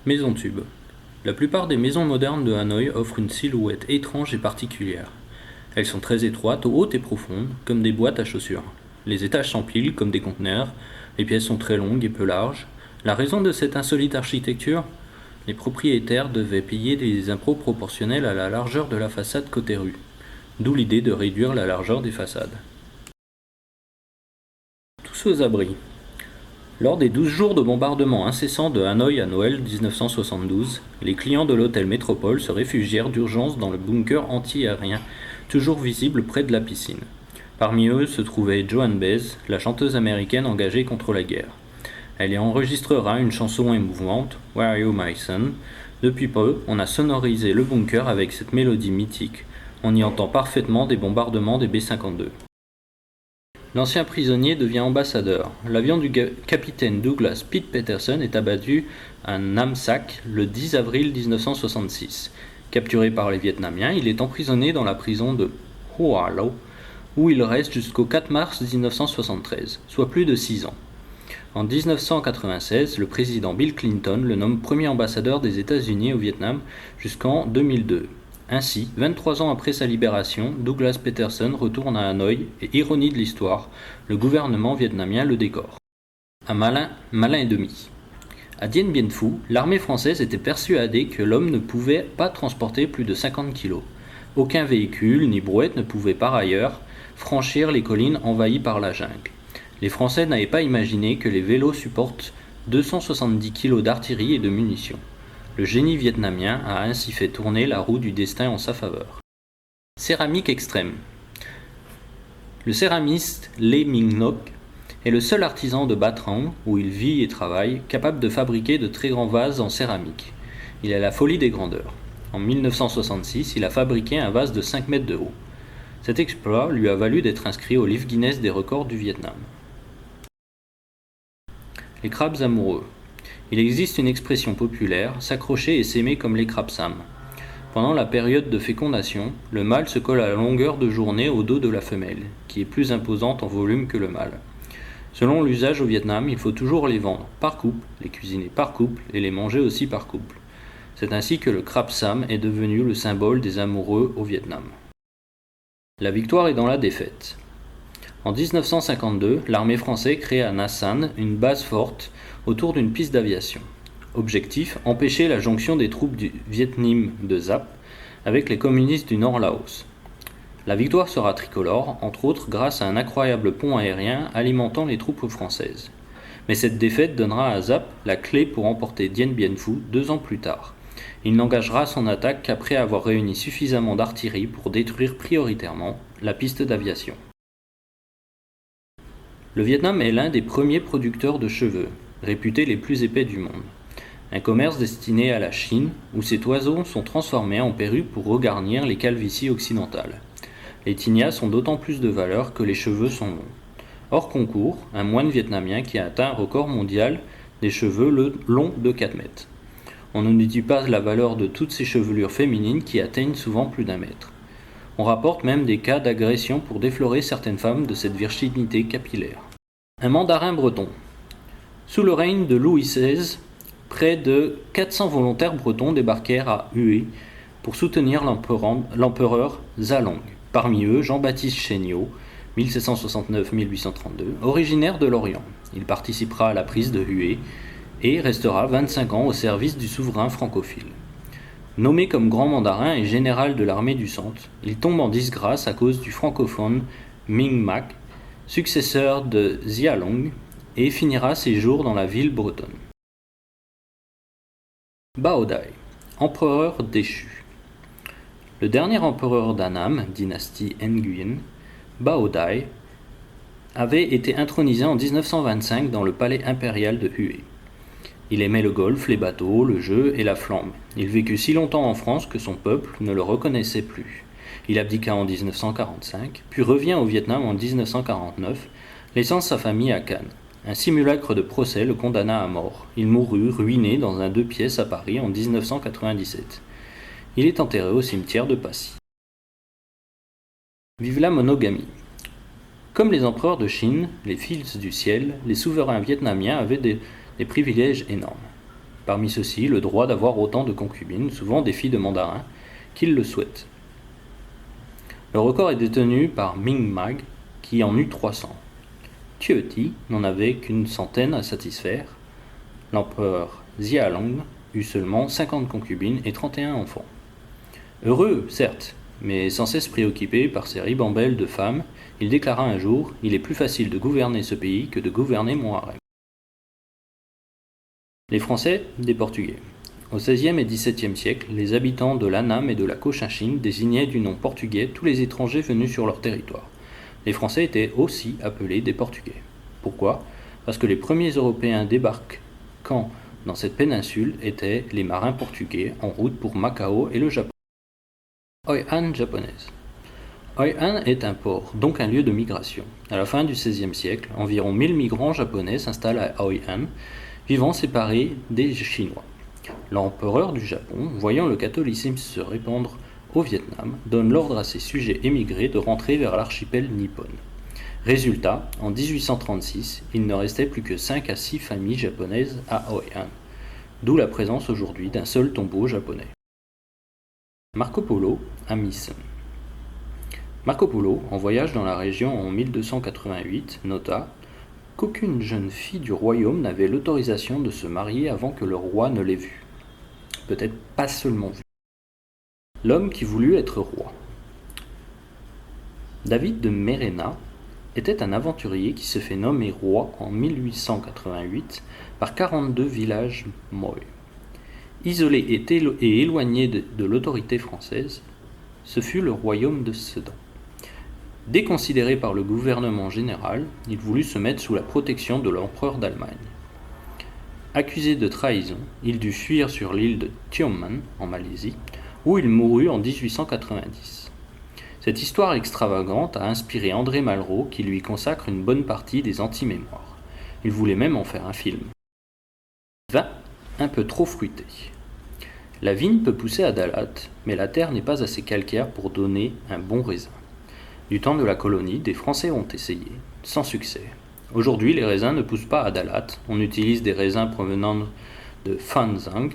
Maison tube. La plupart des maisons modernes de Hanoï offrent une silhouette étrange et particulière. Elles sont très étroites, hautes et profondes, comme des boîtes à chaussures. Les étages s'empilent comme des conteneurs, les pièces sont très longues et peu larges. La raison de cette insolite architecture? Les propriétaires devaient payer des impôts proportionnels à la largeur de la façade côté rue, d'où l'idée de réduire la largeur des façades. Tous aux abris. Lors des 12 jours de bombardement incessant de Hanoï à Noël 1972, les clients de l'hôtel Métropole se réfugièrent d'urgence dans le bunker anti-aérien, toujours visible près de la piscine. Parmi eux se trouvait Joan Baez, la chanteuse américaine engagée contre la guerre. Elle y enregistrera une chanson émouvante, Where Are You My Son? Depuis peu, on a sonorisé le bunker avec cette mélodie mythique. On y entend parfaitement des bombardements des B-52. L'ancien prisonnier devient ambassadeur. L'avion du capitaine Douglas Pete Peterson est abattu à Nam-Sac le 10 avril 1966. Capturé par les Vietnamiens, il est emprisonné dans la prison de Hoa Lo, où il reste jusqu'au 4 mars 1973, soit plus de 6 ans. En 1996, le président Bill Clinton le nomme premier ambassadeur des États-Unis au Vietnam jusqu'en 2002. Ainsi, 23 ans après sa libération, Douglas Peterson retourne à Hanoï et, ironie de l'histoire, le gouvernement vietnamien le décore. Un malin et demi. À Dien Bien Phu, l'armée française était persuadée que l'homme ne pouvait pas transporter plus de 50 kilos. Aucun véhicule ni brouette ne pouvait par ailleurs franchir les collines envahies par la jungle. Les Français n'avaient pas imaginé que les vélos supportent 270 kilos d'artillerie et de munitions. Le génie vietnamien a ainsi fait tourner la roue du destin en sa faveur. Céramique extrême. Le céramiste Lê Minh Ngoc est le seul artisan de Ba Trang, où il vit et travaille, capable de fabriquer de très grands vases en céramique. Il a la folie des grandeurs. En 1966, il a fabriqué un vase de 5 mètres de haut. Cet exploit lui a valu d'être inscrit au livre Guinness des records du Vietnam. Les crabes amoureux. Il existe une expression populaire, s'accrocher et s'aimer comme les crabes Sam. Pendant la période de fécondation, le mâle se colle à la longueur de journée au dos de la femelle, qui est plus imposante en volume que le mâle. Selon l'usage au Vietnam, il faut toujours les vendre par couple, les cuisiner par couple et les manger aussi par couple. C'est ainsi que le crabe Sam est devenu le symbole des amoureux au Vietnam. La victoire est dans la défaite. En 1952, l'armée française crée à Nha San une base forte autour d'une piste d'aviation. Objectif, empêcher la jonction des troupes du Viet Minh de Giap avec les communistes du Nord Laos. La victoire sera tricolore, entre autres grâce à un incroyable pont aérien alimentant les troupes françaises. Mais cette défaite donnera à Giap la clé pour emporter Dien Bien Phu 2 ans plus tard. Il n'engagera son attaque qu'après avoir réuni suffisamment d'artillerie pour détruire prioritairement la piste d'aviation. Le Vietnam est l'un des premiers producteurs de cheveux, réputés les plus épais du monde. Un commerce destiné à la Chine, où ces oiseaux sont transformés en perruques pour regarnir les calvities occidentales. Les tignas sont d'autant plus de valeur que les cheveux sont longs. Hors concours, un moine vietnamien qui a atteint un record mondial des cheveux longs de 4 mètres. On ne dit pas la valeur de toutes ces chevelures féminines qui atteignent souvent plus d'1 mètre. On rapporte même des cas d'agression pour déflorer certaines femmes de cette virginité capillaire. Un mandarin breton. Sous le règne de Louis XVI, près de 400 volontaires bretons débarquèrent à Hue pour soutenir l'empereur Zhalong. Parmi eux, Jean-Baptiste Chéniaud, 1769-1832, originaire de l'Orient. Il participera à la prise de Hue et restera 25 ans au service du souverain francophile. Nommé comme grand mandarin et général de l'armée du Centre, il tombe en disgrâce à cause du francophone Minh Mac, successeur de Gialong, et finira ses jours dans la ville bretonne. Bao Dai, empereur déchu. Le dernier empereur d'Annam, dynastie Nguyen, Bao Dai, avait été intronisé en 1925 dans le palais impérial de Hue. Il aimait le golf, les bateaux, le jeu et la flambe. Il vécut si longtemps en France que son peuple ne le reconnaissait plus. Il abdiqua en 1945, puis revient au Vietnam en 1949, laissant sa famille à Cannes. Un simulacre de procès le condamna à mort. Il mourut ruiné dans un 2 pièces à Paris en 1997. Il est enterré au cimetière de Passy. Vive la monogamie. Comme les empereurs de Chine, les fils du ciel, les souverains vietnamiens avaient des privilèges énormes. Parmi ceux-ci, le droit d'avoir autant de concubines, souvent des filles de mandarins, qu'ils le souhaitent. Le record est détenu par Ming Mag, qui en eut 300. Tueti n'en avait qu'une centaine à satisfaire. L'empereur Xiaolong eut seulement 50 concubines et 31 enfants. Heureux, certes, mais sans cesse préoccupé par ces ribambelles de femmes, il déclara un jour « Il est plus facile de gouverner ce pays que de gouverner mon harem ». Les Français des Portugais. Au XVIe et XVIIe siècle, les habitants de l'Annam et de la Cochinchine désignaient du nom portugais tous les étrangers venus sur leur territoire. Les Français étaient aussi appelés des Portugais. Pourquoi ? Parce que les premiers Européens débarquant dans cette péninsule étaient les marins portugais en route pour Macao et le Japon. Hoi An japonaise. Hoi An est un port, donc un lieu de migration. À la fin du XVIe siècle, environ 1000 migrants japonais s'installent à Hoi An, vivant séparés des Chinois. L'empereur du Japon, voyant le catholicisme se répandre au Vietnam, donne l'ordre à ses sujets émigrés de rentrer vers l'archipel nippon. Résultat, en 1836, il ne restait plus que 5 à 6 familles japonaises à Hoi An, d'où la présence aujourd'hui d'un seul tombeau japonais. Marco Polo à Mission. Marco Polo, en voyage dans la région en 1288, nota qu'aucune jeune fille du royaume n'avait l'autorisation de se marier avant que le roi ne l'ait vue. Peut-être pas seulement vue. L'homme qui voulut être roi. David de Merena était un aventurier qui se fait nommer roi en 1888 par 42 villages Moy. Isolé et éloigné de l'autorité française, ce fut le royaume de Sedan. Déconsidéré par le gouvernement général, il voulut se mettre sous la protection de l'empereur d'Allemagne. Accusé de trahison, il dut fuir sur l'île de Tioman, en Malaisie, où il mourut en 1890. Cette histoire extravagante a inspiré André Malraux, qui lui consacre une bonne partie des anti-mémoires. Il voulait même en faire un film. Vin un peu trop fruité. La vigne peut pousser à Dalat, mais la terre n'est pas assez calcaire pour donner un bon raisin. Du temps de la colonie, des Français ont essayé, sans succès. Aujourd'hui, les raisins ne poussent pas à Dalat. On utilise des raisins provenant de Phan Giang,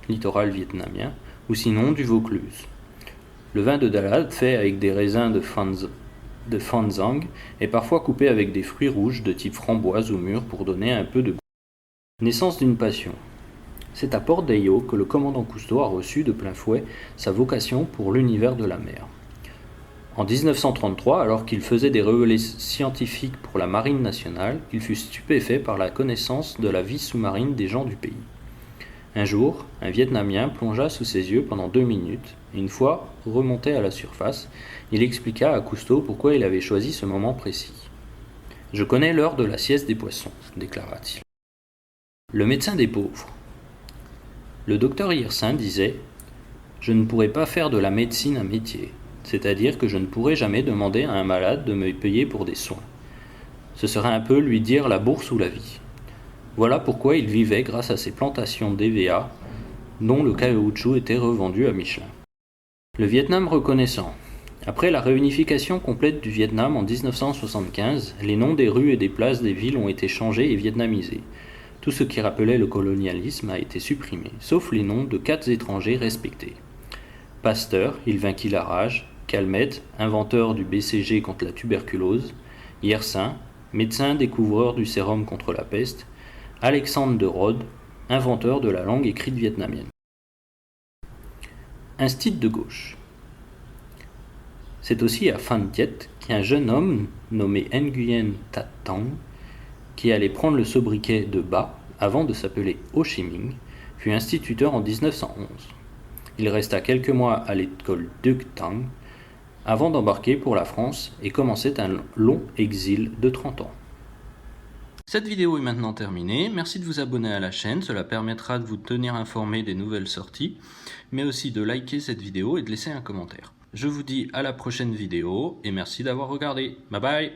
littoral vietnamien, ou sinon du Vaucluse. Le vin de Dalat, fait avec des raisins de Phan Giang, est parfois coupé avec des fruits rouges de type framboise ou mûr pour donner un peu de goût. Naissance d'une passion. C'est à Port d'Ayo que le commandant Cousteau a reçu de plein fouet sa vocation pour l'univers de la mer. En 1933, alors qu'il faisait des relevés scientifiques pour la Marine nationale, il fut stupéfait par la connaissance de la vie sous-marine des gens du pays. Un jour, un Vietnamien plongea sous ses yeux pendant 2 minutes, et une fois remonté à la surface, il expliqua à Cousteau pourquoi il avait choisi ce moment précis. « Je connais l'heure de la sieste des poissons », déclara-t-il. Le médecin des pauvres. Le docteur Yersin disait « Je ne pourrai pas faire de la médecine un métier, c'est-à-dire que je ne pourrai jamais demander à un malade de me payer pour des soins. Ce serait un peu lui dire la bourse ou la vie. » Voilà pourquoi il vivait grâce à ses plantations d'EVA, dont le caoutchouc était revendu à Michelin. Le Vietnam reconnaissant. Après la réunification complète du Vietnam en 1975, les noms des rues et des places des villes ont été changés et vietnamisés. Tout ce qui rappelait le colonialisme a été supprimé, sauf les noms de 4 étrangers respectés. Pasteur, il vainquit la rage. Calmette, inventeur du BCG contre la tuberculose. Yersin, médecin découvreur du sérum contre la peste. Alexandre de Rhodes, inventeur de la langue écrite vietnamienne. Instit de gauche. C'est aussi à Phan Thiet qu'un jeune homme nommé Nguyen That Tang, qui allait prendre le sobriquet de Ba avant de s'appeler Ho Chi Minh, fut instituteur en 1911. Il resta quelques mois à l'école Duc Tang avant d'embarquer pour la France et commençait un long exil de 30 ans. Cette vidéo est maintenant terminée, merci de vous abonner à la chaîne, cela permettra de vous tenir informé des nouvelles sorties, mais aussi de liker cette vidéo et de laisser un commentaire. Je vous dis à la prochaine vidéo et merci d'avoir regardé, bye bye.